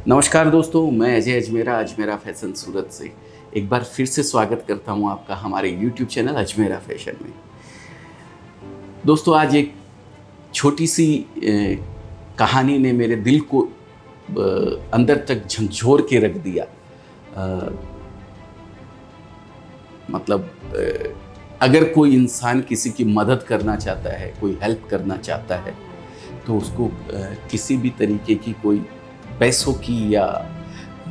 नमस्कार दोस्तों, मैं अजय अजमेरा अजमेरा फैशन सूरत से एक बार फिर से स्वागत करता हूं आपका हमारे YouTube चैनल अजमेरा फैशन में। दोस्तों, आज एक छोटी सी कहानी ने मेरे दिल को अंदर तक झंझोर के रख दिया। अगर कोई इंसान किसी की मदद करना चाहता है, कोई हेल्प करना चाहता है, तो उसको किसी भी तरीके की कोई पैसों की या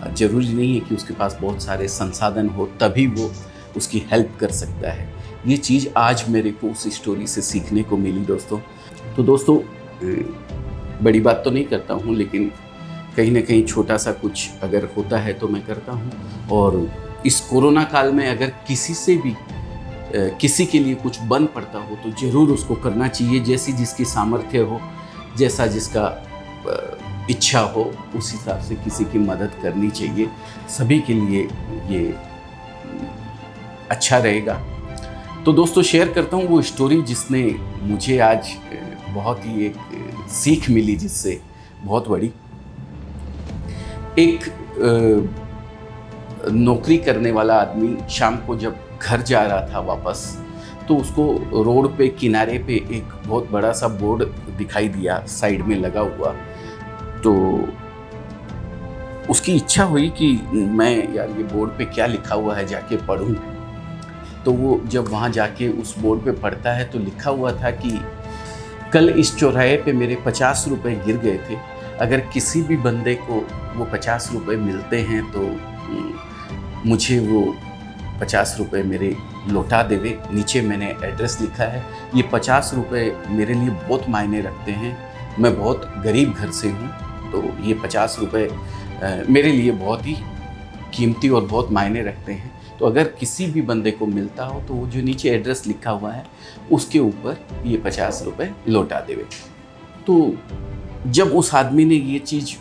ज़रूरी नहीं है कि उसके पास बहुत सारे संसाधन हो तभी वो उसकी हेल्प कर सकता है। ये चीज़ आज मेरे को उस स्टोरी से सीखने को मिली दोस्तों। तो दोस्तों, बड़ी बात तो नहीं करता हूँ, लेकिन कहीं ना कहीं छोटा सा कुछ अगर होता है तो मैं करता हूँ। और इस कोरोना काल में अगर किसी से भी किसी के लिए कुछ बन पड़ता हो तो ज़रूर उसको करना चाहिए। जैसी जिसकी सामर्थ्य हो, जैसा जिसका इच्छा हो, उस हिसाब से किसी की मदद करनी चाहिए। सभी के लिए ये अच्छा रहेगा। तो दोस्तों, शेयर करता हूँ वो स्टोरी जिसने मुझे आज बहुत ही एक सीख मिली, जिससे बहुत बड़ी। एक नौकरी करने वाला आदमी शाम को जब घर जा रहा था वापस, तो उसको रोड पे किनारे पे एक बहुत बड़ा सा बोर्ड दिखाई दिया साइड में लगा हुआ। तो उसकी इच्छा हुई कि मैं यार ये बोर्ड पे क्या लिखा हुआ है जाके पढूं। तो वो जब वहाँ जाके उस बोर्ड पे पढ़ता है तो लिखा हुआ था कि कल इस चौराहे पे मेरे 50 रुपए गिर गए थे, अगर किसी भी बंदे को वो 50 रुपए मिलते हैं तो मुझे वो 50 रुपए मेरे लौटा देवे। नीचे मैंने एड्रेस लिखा है। ये 50 रुपए मेरे लिए बहुत मायने रखते हैं, मैं बहुत गरीब घर से हूँ, तो ये 50 रुपए मेरे लिए बहुत ही कीमती और बहुत मायने रखते हैं। तो अगर किसी भी बंदे को मिलता हो तो वो जो नीचे एड्रेस लिखा हुआ है उसके ऊपर ये 50 रुपए लौटा देवे। तो जब उस आदमी ने ये चीज़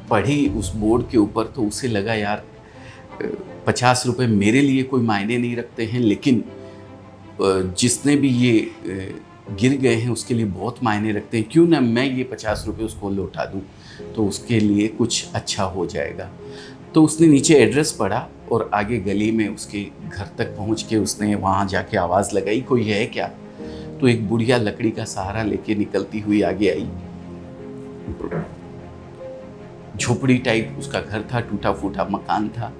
पढ़ी उस बोर्ड के ऊपर, तो उसे लगा यार 50 रुपए मेरे लिए कोई मायने नहीं रखते हैं, लेकिन जिसने भी ये गिर गए हैं उसके लिए बहुत मायने रखते हैं। क्यों ना मैं ये 50 रुपए उसको लौटा दूं, तो उसके लिए कुछ अच्छा हो जाएगा। तो उसने नीचे एड्रेस पढ़ा और आगे गली में उसके घर तक पहुंच के उसने वहाँ जाके आवाज़ लगाई, कोई है क्या? तो एक बुढ़िया लकड़ी का सहारा लेके निकलती हुई आगे आई। झोपड़ी टाइप उसका घर था, टूटा फूटा मकान था।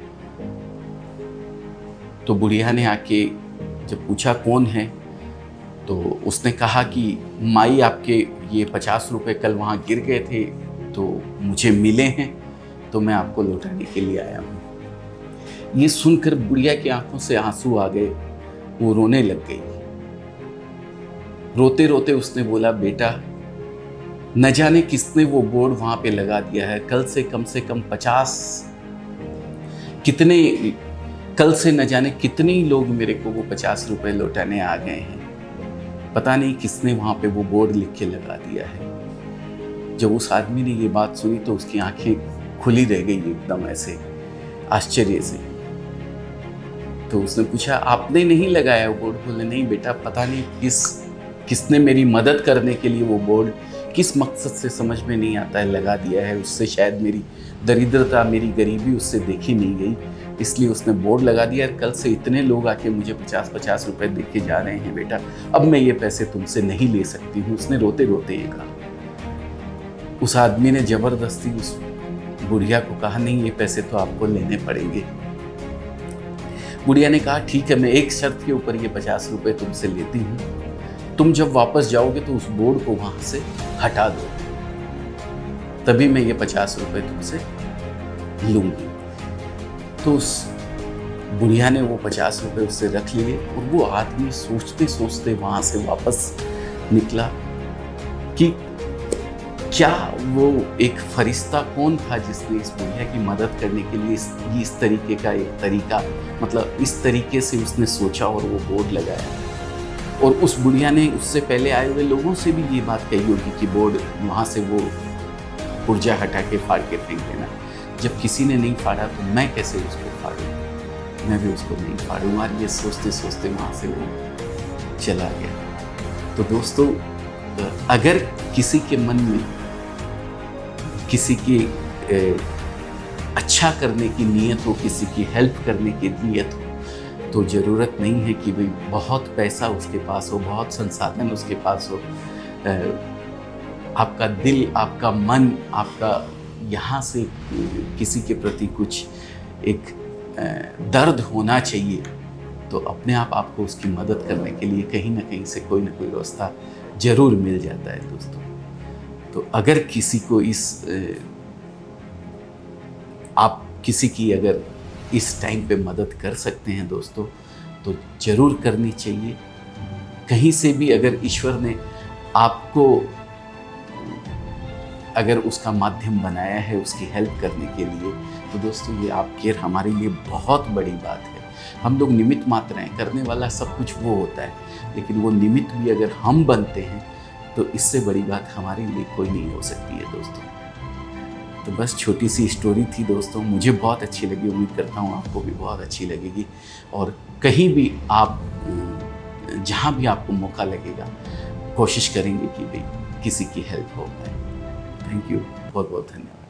तो बुढ़िया ने आके जब पूछा कौन है, तो उसने कहा कि माई आपके ये 50 रुपए कल वहाँ गिर गए थे तो मुझे मिले हैं, तो मैं आपको लौटाने के लिए आया हूँ। ये सुनकर बुढ़िया की आंखों से आंसू आ गए, वो रोने लग गई। रोते रोते उसने बोला, बेटा न जाने किसने वो बोर्ड वहाँ पे लगा दिया है, कल से कम 50 कल से न जाने कितने ही लोग मेरे को वो 50 रुपए लौटाने आ गए हैं। पता नहीं किसने वहाँ पे वो बोर्ड लिख के लगा दिया है। जब उस आदमी ने ये बात सुनी तो उसकी आंखें खुली रह गई एकदम ऐसे आश्चर्य से। तो उसने पूछा, आपने नहीं लगाया वो बोर्ड? बोले, नहीं बेटा, पता नहीं किसने मेरी मदद करने के लिए वो बोर्ड किस मकसद से समझ में नहीं आता है लगा दिया है। उससे शायद मेरी दरिद्रता, मेरी गरीबी उससे देखी नहीं गई, इसलिए उसने बोर्ड लगा दिया। कल से इतने लोग आके मुझे 50-50 रुपए दे के जा रहे हैं बेटा, अब मैं ये पैसे तुमसे नहीं ले सकती हूँ। उसने रोते रोते ये कहा। उस आदमी ने जबरदस्ती उस बुढ़िया को कहा, नहीं ये पैसे तो आपको लेने पड़ेंगे। बुढ़िया ने कहा, ठीक है, मैं एक शर्त के ऊपर ये 50 रुपए तुमसे लेती हूँ, तुम जब वापस जाओगे तो उस बोर्ड को वहां से हटा दो, तभी मैं ये 50 रुपए तुमसे लूंगी। तो उस बुढ़िया ने वो 50 रुपए उससे रख लिए और वो आदमी सोचते सोचते वहां से वापस निकला कि क्या वो एक फरिश्ता कौन था जिसने इस बुढ़िया की मदद करने के लिए इस तरीके का एक तरीका, मतलब इस तरीके से उसने सोचा और वो बोर्ड लगाया। और उस बुढ़िया ने उससे पहले आए हुए लोगों से भी ये बात कही होगी कि बोर्ड वहाँ से वो पुर्जा हटा के फाड़ के फेंक देना। जब किसी ने नहीं फाड़ा तो मैं कैसे उसको फाड़ूं, मैं भी उसको नहीं फाड़ूंगा। और ये सोचते सोचते वहाँ से वो चला गया। तो दोस्तों, अगर किसी के मन में किसी की अच्छा करने की नीयत हो, किसी की हेल्प करने की नीयत हो, तो ज़रूरत नहीं है कि भाई बहुत पैसा उसके पास हो, बहुत संसाधन उसके पास हो। आपका दिल, आपका मन, आपका यहाँ से किसी के प्रति कुछ एक दर्द होना चाहिए, तो अपने आप आपको उसकी मदद करने के लिए कहीं ना कहीं से कोई ना कोई रास्ता ज़रूर मिल जाता है दोस्तों। तो अगर किसी को आप किसी की अगर इस टाइम पे मदद कर सकते हैं दोस्तों, तो ज़रूर करनी चाहिए। कहीं से भी अगर ईश्वर ने आपको अगर उसका माध्यम बनाया है उसकी हेल्प करने के लिए, तो दोस्तों ये आपके और हमारे लिए बहुत बड़ी बात है। हम लोग निमित्त मात्र हैं, करने वाला सब कुछ वो होता है, लेकिन वो निमित्त भी अगर हम बनते हैं तो इससे बड़ी बात हमारे लिए कोई नहीं हो सकती है दोस्तों। तो बस छोटी सी स्टोरी थी दोस्तों, मुझे बहुत अच्छी लगी, उम्मीद करता हूँ आपको भी बहुत अच्छी लगेगी। और कहीं भी आप जहाँ भी आपको मौका लगेगा, कोशिश करेंगे कि भाई किसी की हेल्प हो पाए। थैंक यू, बहुत बहुत धन्यवाद।